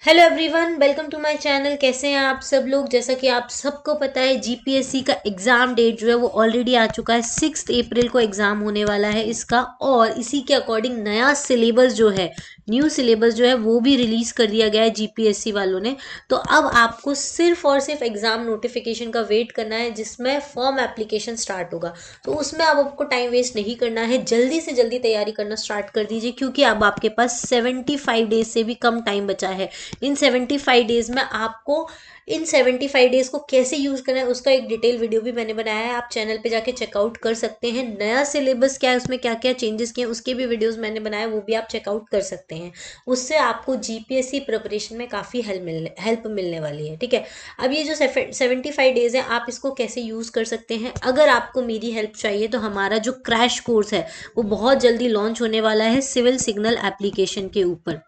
Hello everyone, welcome to my channel. कैसे हैं आप सब लोग। जैसा कि आप सबको पता है, जीपीएससी का एग्ज़ाम डेट जो है वो ऑलरेडी आ चुका है। 6 अप्रैल को एग्ज़ाम होने वाला है इसका, और इसी के अकॉर्डिंग नया सिलेबस जो है, न्यू सिलेबस जो है वो भी रिलीज़ कर दिया गया है जीपीएससी वालों ने। तो अब आपको सिर्फ और सिर्फ एग्ज़ाम नोटिफिकेशन का वेट करना है, जिसमें फॉर्म एप्लीकेशन स्टार्ट होगा। तो उसमें अब आपको टाइम वेस्ट नहीं करना है, जल्दी से जल्दी तैयारी करना स्टार्ट कर दीजिए, क्योंकि अब आपके पास 75 डेज से भी कम टाइम बचा है। इन 75 डेज में आपको इन 75 डेज को कैसे यूज करना है उसका एक डिटेल वीडियो भी मैंने बनाया है। आप चैनल पे जाके चेकआउट कर सकते हैं। नया सिलेबस क्या है, उसमें क्या क्या चेंजेस किए हैं, उसके भी वीडियोस मैंने बनाए, वो भी आप चेकआउट कर सकते हैं। उससे आपको जीपीएससी प्रिपरेशन में काफ़ी हेल्प मिलने वाली है। ठीक है, अब ये जो 75 डेज है, आप इसको कैसे यूज़ कर सकते हैं। अगर आपको मेरी हेल्प चाहिए तो हमारा जो क्रैश कोर्स है वो बहुत जल्दी लॉन्च होने वाला है सिविल सिग्नल एप्लीकेशन के ऊपर।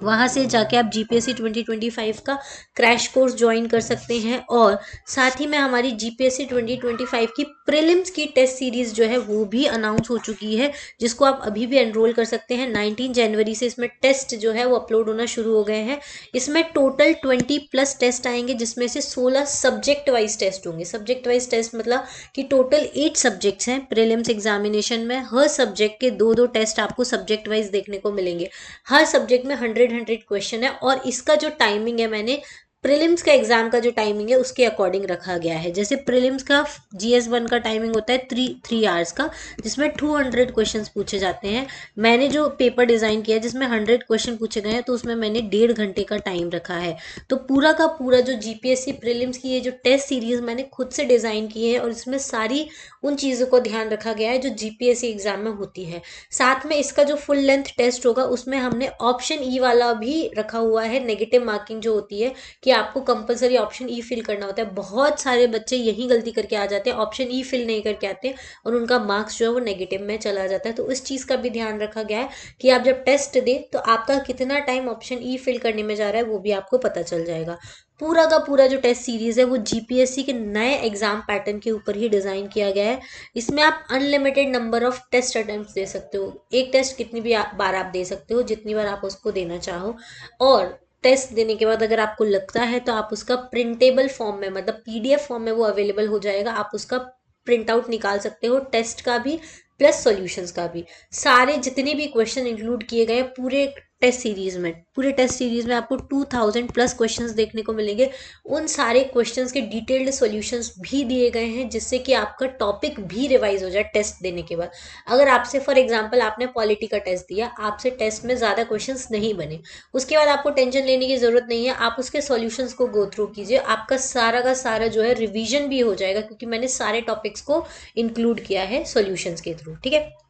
वहाँ से जाके आप जीपीएससी 2025 का क्रैश कोर्स ज्वाइन कर सकते हैं, और साथ ही में हमारी जीपीएससी 2025 की प्रीलिम्स की टेस्ट सीरीज जो है वो भी अनाउंस हो चुकी है, जिसको आप अभी भी एनरोल कर सकते हैं। 19 जनवरी से इसमें टेस्ट जो है वो अपलोड होना शुरू हो गए हैं। इसमें टोटल 20+ टेस्ट आएंगे, जिसमें से 16 सब्जेक्ट वाइज टेस्ट होंगे। सब्जेक्ट वाइज टेस्ट मतलब कि टोटल 8 सब्जेक्ट्स हैं प्रीलिम्स एग्जामिनेशन में। हर सब्जेक्ट के दो दो टेस्ट आपको सब्जेक्ट वाइज देखने को मिलेंगे। हर सब्जेक्ट में 100 क्वेश्चन है, और इसका जो टाइमिंग है, मैंने प्रीलिम्स का एग्जाम का जो टाइमिंग है उसके अकॉर्डिंग रखा गया है। जैसे प्रीलिम्स का GS1 का टाइमिंग होता है थ्री आवर्स का, जिसमें 200 क्वेश्चंस पूछे जाते हैं। मैंने जो पेपर डिज़ाइन किया है जिसमें 100 क्वेश्चन पूछे गए हैं, तो उसमें मैंने 1.5 घंटे का टाइम रखा है। तो पूरा का पूरा जो जीपीएससी प्रीलिम्स की ये जो टेस्ट सीरीज मैंने खुद से डिज़ाइन की है, और इसमें सारी उन चीज़ों को ध्यान रखा गया है जो जीपीएससी एग्जाम में होती है। साथ में इसका जो फुल लेंथ टेस्ट होगा उसमें हमने ऑप्शन ई वाला भी रखा हुआ है। नेगेटिव मार्किंग जो होती है कि आपको कंपलसरी ऑप्शन ई फिल करना होता है। बहुत सारे बच्चे यही गलती करके आ जाते हैं, ऑप्शन ई फिल नहीं करके आते हैं, और उनका मार्क्स जो है वो नेगेटिव में चला जाता है। तो इस चीज़ का भी ध्यान रखा गया है कि आप जब टेस्ट दें तो आपका कितना टाइम ऑप्शन ई फिल करने में जा रहा है वो भी आपको पता चल जाएगा। पूरा का पूरा जो टेस्ट सीरीज है वो जीपीएससी के नए एग्जाम पैटर्न के ऊपर ही डिजाइन किया गया है। इसमें आप unlimited number of test attempt दे सकते हो। एक टेस्ट कितनी भी बार आप दे सकते हो, जितनी बार आप उसको देना चाहो। और टेस्ट देने के बाद अगर आपको लगता है तो आप उसका प्रिंटेबल फॉर्म में, मतलब पीडीएफ फॉर्म में वो अवेलेबल हो जाएगा। आप उसका प्रिंट आउट निकाल सकते हो, टेस्ट का भी प्लस सॉल्यूशंस का भी। सारे जितने भी क्वेश्चन इंक्लूड किए गए पूरे टेस्ट सीरीज में आपको 2000+ क्वेश्चंस देखने को मिलेंगे। उन सारे क्वेश्चंस के डिटेल्ड सॉल्यूशंस भी दिए गए हैं, जिससे कि आपका टॉपिक भी रिवाइज हो जाए टेस्ट देने के बाद। अगर आपसे फॉर एग्जांपल आपने पॉलिटी का टेस्ट दिया, आपसे टेस्ट में ज़्यादा क्वेश्चंस नहीं बने, उसके बाद आपको टेंशन लेने की ज़रूरत नहीं है। आप उसके सॉल्यूशंस को गो थ्रू कीजिए, आपका सारा का सारा जो है रिवीजन भी हो जाएगा, क्योंकि मैंने सारे टॉपिक्स को इंक्लूड किया है सॉल्यूशंस के थ्रू। ठीक है,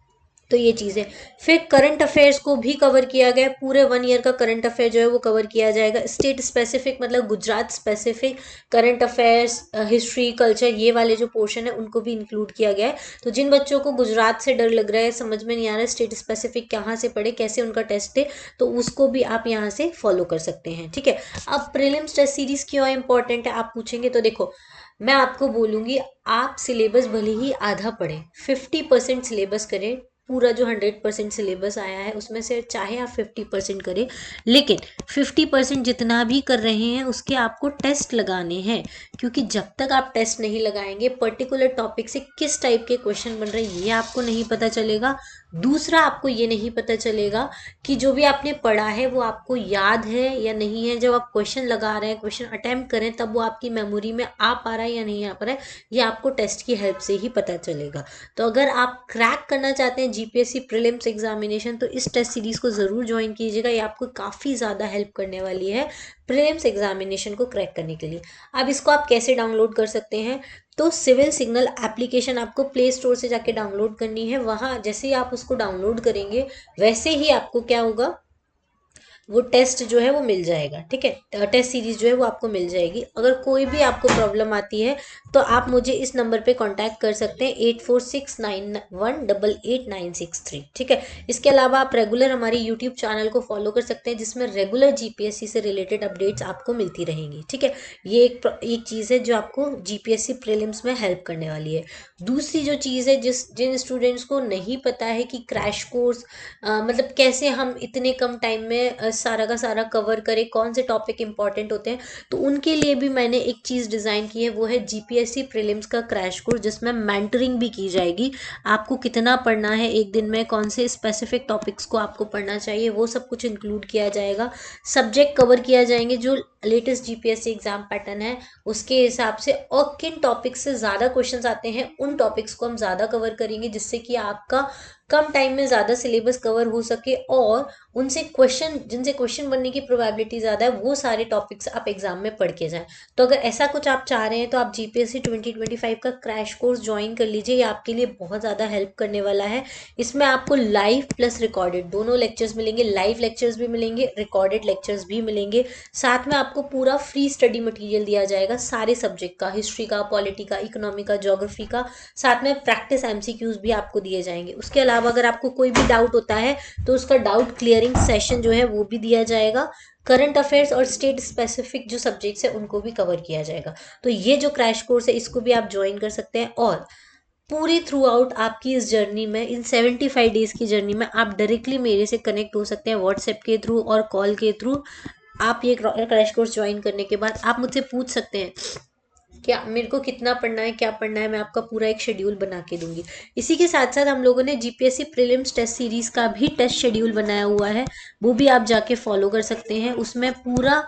तो ये चीज़ है। फिर करंट अफेयर्स को भी कवर किया गया। पूरे 1 ईयर का करंट अफेयर जो है वो कवर किया जाएगा। स्टेट स्पेसिफिक मतलब Gujarat specific current affairs, history, culture, ये वाले जो पोर्शन है उनको भी इंक्लूड किया गया है। तो जिन बच्चों को गुजरात से डर लग रहा है, समझ में नहीं आ रहा है स्टेट स्पेसिफिक कहाँ से पढ़े, कैसे उनका टेस्ट है, तो उसको भी आप यहाँ से फॉलो कर सकते हैं। ठीक है, अब प्रीलिम्स टेस्ट सीरीज क्यों इंपॉर्टेंट है आप पूछेंगे, तो देखो मैं आपको बोलूंगी, आप सिलेबस भले ही आधा पढ़ें, 50% सिलेबस करें। पूरा जो 100% सिलेबस आया है उसमें से चाहे आप 50% करें, लेकिन 50% जितना भी कर रहे हैं उसके आपको टेस्ट लगाने हैं। क्योंकि जब तक आप टेस्ट नहीं लगाएंगे, पर्टिकुलर टॉपिक से किस टाइप के क्वेश्चन बन रहे हैं ये आपको नहीं पता चलेगा। दूसरा, आपको ये नहीं पता चलेगा कि जो भी आपने पढ़ा है वो आपको याद है या नहीं है। जब आप क्वेश्चन लगा रहे हैं, क्वेश्चन अटेम्प्ट करें, तब वो आपकी मेमोरी में आ पा रहा है या नहीं आ पा रहा है, ये आपको टेस्ट की हेल्प से ही पता चलेगा। तो अगर आप क्रैक करना चाहते हैं जीपीएससी प्रीलिम्स एग्जामिनेशन, तो इस टेस्ट सीरीज को ज़रूर ज्वाइन कीजिएगा। ये आपको काफ़ी ज़्यादा हेल्प करने वाली है प्रीलिम्स एग्जामिनेशन को क्रैक करने के लिए। अब इसको आप कैसे डाउनलोड कर सकते हैं, तो सिविल सिग्नल एप्लीकेशन आपको प्ले स्टोर से जाके डाउनलोड करनी है। वहाँ जैसे ही आप उसको डाउनलोड करेंगे, वैसे ही आपको क्या होगा, वो टेस्ट जो है वो मिल जाएगा। ठीक है, टेस्ट सीरीज जो है वो आपको मिल जाएगी। अगर कोई भी आपको प्रॉब्लम आती है तो आप मुझे इस नंबर पे कांटेक्ट कर सकते हैं, 8469188963। ठीक है, इसके अलावा आप रेगुलर हमारे यूट्यूब चैनल को फॉलो कर सकते हैं, जिसमें रेगुलर जीपीएससी से रिलेटेड अपडेट्स आपको मिलती रहेंगी। ठीक है, ये एक चीज़ है जो आपको जीपीएससी प्रीलिम्स में हेल्प करने वाली है। दूसरी जो चीज़ है, जिन स्टूडेंट्स को नहीं पता है कि क्रैश कोर्स मतलब कैसे हम इतने कम टाइम में सारा का सारा कवर करे, कौन से टॉपिक इंपॉर्टेंट होते हैं, तो उनके लिए भी मैंने एक चीज़ डिज़ाइन की है, वो है जीपीएससी प्रीलिम्स का क्रैश कोर्स, जिसमें मेंटरिंग भी की जाएगी। आपको कितना पढ़ना है एक दिन में, कौन से स्पेसिफिक टॉपिक्स को आपको पढ़ना चाहिए, वो सब कुछ इंक्लूड किया जाएगा। सब्जेक्ट कवर किया जाएंगे जो लेटेस्ट जीपीएससी एग्जाम पैटर्न है उसके हिसाब से, और किन टॉपिक्स से ज़्यादा क्वेश्चंस आते हैं उन टॉपिक्स को हम ज़्यादा कवर करेंगे, जिससे कि आपका कम टाइम में ज़्यादा सिलेबस कवर हो सके, और उनसे क्वेश्चन जिनसे क्वेश्चन बनने की प्रोबेबिलिटी ज़्यादा है वो सारे टॉपिक्स आप एग्जाम में पढ़ के जाएं। तो अगर ऐसा कुछ आप चाह रहे हैं तो आप जीपीएससी 2025 का क्रैश कोर्स ज्वाइन कर लीजिए, ये आपके लिए बहुत ज़्यादा हेल्प करने वाला है। इसमें आपको लाइव प्लस रिकॉर्डेड दोनों लेक्चर्स मिलेंगे, लाइव लेक्चर्स भी मिलेंगे, रिकॉर्डेड लेक्चर्स भी मिलेंगे। साथ में आपको पूरा फ्री स्टडी मटेरियल दिया जाएगा सारे सब्जेक्ट का, हिस्ट्री का, पॉलिटी का, इकोनॉमी का, ज्योग्राफी का। साथ में प्रैक्टिस एमसीक्यूज भी आपको दिए जाएंगे। उसके अलावा अगर आपको कोई भी डाउट होता है तो उसका डाउट क्लियरिंग सेशन जो है वो भी दिया जाएगा। करंट अफेयर्स और स्टेट स्पेसिफिक जो सब्जेक्ट्स है उनको भी कवर किया जाएगा। तो ये जो क्रैश कोर्स है इसको भी आप ज्वाइन कर सकते हैं, और पूरी थ्रू आउट आपकी इस जर्नी में, इन 75 डेज की जर्नी में आप डायरेक्टली मेरे से कनेक्ट हो सकते हैं व्हाट्सएप के थ्रू और कॉल के थ्रू। आप ये क्रैश कोर्स ज्वाइन करने के बाद आप मुझसे पूछ सकते हैं क्या मेरे को कितना पढ़ना है, क्या पढ़ना है, मैं आपका पूरा एक शेड्यूल बना के दूंगी। इसी के साथ साथ हम लोगों ने जीपीएससी प्रीलिम्स टेस्ट सीरीज का भी टेस्ट शेड्यूल बनाया हुआ है, वो भी आप जाके फॉलो कर सकते हैं। उसमें पूरा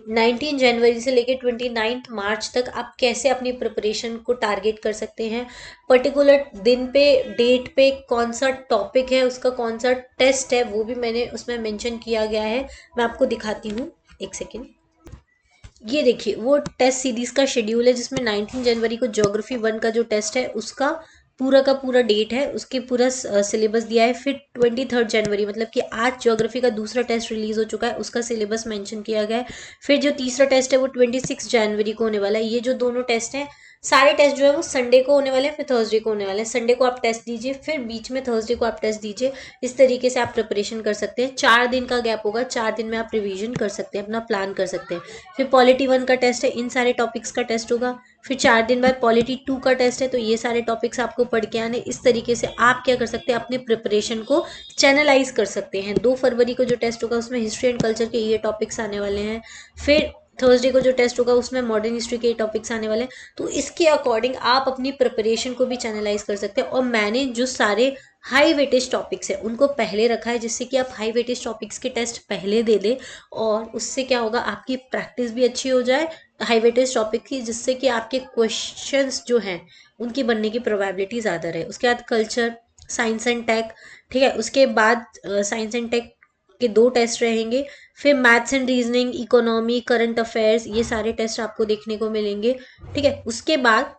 19 जनवरी से लेकर 29 मार्च तक आप कैसे अपनी प्रिपरेशन को टारगेट कर सकते हैं, पर्टिकुलर दिन पे, डेट पे कौन सा टॉपिक है, उसका कौन सा टेस्ट है, वो भी मैंने उसमें मेंशन किया गया है। मैं आपको दिखाती हूँ, एक सेकेंड। ये देखिए वो टेस्ट सीरीज का शेड्यूल है, जिसमें 19 जनवरी को ज्योग्राफी 1 का जो टेस्ट है उसका पूरा का पूरा डेट है, उसके पूरा सिलेबस दिया है। फिर 23 जनवरी मतलब कि आज ज्योग्राफी का दूसरा टेस्ट रिलीज हो चुका है, उसका सिलेबस मेंशन किया गया है। फिर जो तीसरा टेस्ट है वो 26 जनवरी को होने वाला है। ये जो दोनों टेस्ट हैं, सारे टेस्ट जो है वो संडे को होने वाले हैं, फिर थर्सडे को होने वाले हैं। संडे को आप टेस्ट दीजिए, फिर बीच में थर्सडे को आप टेस्ट दीजिए। इस तरीके से आप प्रिपरेशन कर सकते हैं। 4 दिन का गैप होगा, 4 दिन में आप रिवीजन कर सकते हैं, अपना प्लान कर सकते हैं। फिर पॉलिटी 1 का टेस्ट है, इन सारे टॉपिक्स का टेस्ट होगा। फिर 4 दिन बाद पॉलिटी 2 का टेस्ट है, तो ये सारे टॉपिक्स आपको पढ़ के आने। इस तरीके से आप क्या कर सकते हैं, अपने प्रिपरेशन को चैनलाइज कर सकते हैं। 2 फरवरी को जो टेस्ट होगा उसमें हिस्ट्री एंड कल्चर के ये टॉपिक्स आने वाले हैं। फिर थर्सडे को जो टेस्ट होगा उसमें मॉडर्न हिस्ट्री के टॉपिक्स आने वाले हैं। तो इसके अकॉर्डिंग आप अपनी प्रिपरेशन को भी चैनलाइज कर सकते हैं। और मैंने जो सारे हाई वेटेज टॉपिक्स है उनको पहले रखा है, जिससे कि आप हाई वेटेज टॉपिक्स के टेस्ट पहले दे दें, और उससे क्या होगा, आपकी प्रैक्टिस भी अच्छी हो जाए हाई वेटेज टॉपिक की, जिससे कि आपके क्वेश्चंस जो हैं उनकी बनने की प्रोबेबिलिटी ज़्यादा रहे। उसके बाद कल्चर, साइंस एंड टेक, ठीक है, उसके बाद साइंस एंड टेक के 2 टेस्ट रहेंगे। फिर maths and reasoning, economy, current affairs, ये सारे टेस्ट आपको देखने को मिलेंगे। ठीक है, उसके बाद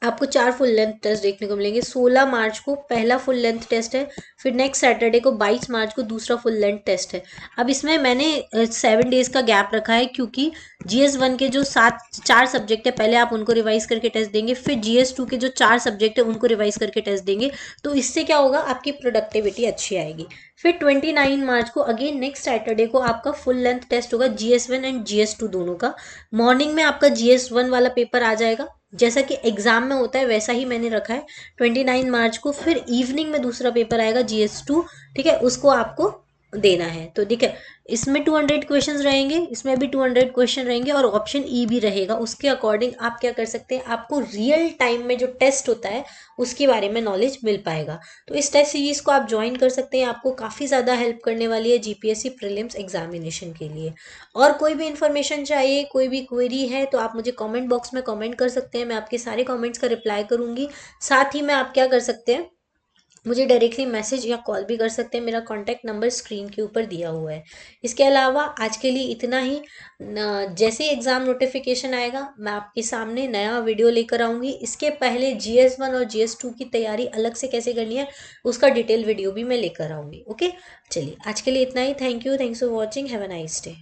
आपको 4 फुल लेंथ टेस्ट देखने को मिलेंगे। 16 मार्च को पहला फुल लेंथ टेस्ट है, फिर नेक्स्ट सैटरडे को 22 मार्च को दूसरा फुल लेंथ टेस्ट है। अब इसमें मैंने 7 डेज का गैप रखा है, क्योंकि GS1 के जो 4 सब्जेक्ट है पहले आप उनको रिवाइज करके टेस्ट देंगे, फिर GS2 के जो 4 सब्जेक्ट है उनको रिवाइज करके टेस्ट देंगे। तो इससे क्या होगा, आपकी प्रोडक्टिविटी अच्छी आएगी। फिर 29 मार्च को अगेन नेक्स्ट सैटरडे को आपका फुल लेंथ टेस्ट होगा, GS1 एंड GS2 दोनों का। मॉर्निंग में आपका GS1 वाला पेपर आ जाएगा, जैसा कि एग्जाम में होता है वैसा ही मैंने रखा है 29 मार्च को। फिर इवनिंग में दूसरा पेपर आएगा GS2, ठीक है, उसको आपको देना है। तो ठीक है, इसमें 200 क्वेश्चंस रहेंगे, इसमें भी 200 क्वेश्चन रहेंगे, और ऑप्शन ई भी रहेगा। उसके अकॉर्डिंग आप क्या कर सकते हैं, आपको रियल टाइम में जो टेस्ट होता है उसके बारे में नॉलेज मिल पाएगा। तो इस टेस्ट सीरीज को आप ज्वाइन कर सकते हैं, आपको काफ़ी ज़्यादा हेल्प करने वाली है जीपीएससी प्रीलिम्स एग्जामिनेशन के लिए। और कोई भी इन्फॉर्मेशन चाहिए, कोई भी क्वेरी है, तो आप मुझे कमेंट बॉक्स में कमेंट कर सकते हैं, मैं आपके सारे कमेंट्स का रिप्लाई करूंगी। साथ ही में आप क्या कर सकते हैं, मुझे डायरेक्टली मैसेज या कॉल भी कर सकते हैं, मेरा कॉन्टैक्ट नंबर स्क्रीन के ऊपर दिया हुआ है। इसके अलावा आज के लिए इतना ही। जैसे ही एग्ज़ाम नोटिफिकेशन आएगा मैं आपके सामने नया वीडियो लेकर आऊँगी। इसके पहले GS1 और GS2 की तैयारी अलग से कैसे करनी है उसका डिटेल वीडियो भी मैं लेकर आऊँगी। ओके, चलिए आज के लिए इतना ही। Thank you, thanks for watching, have a nice day.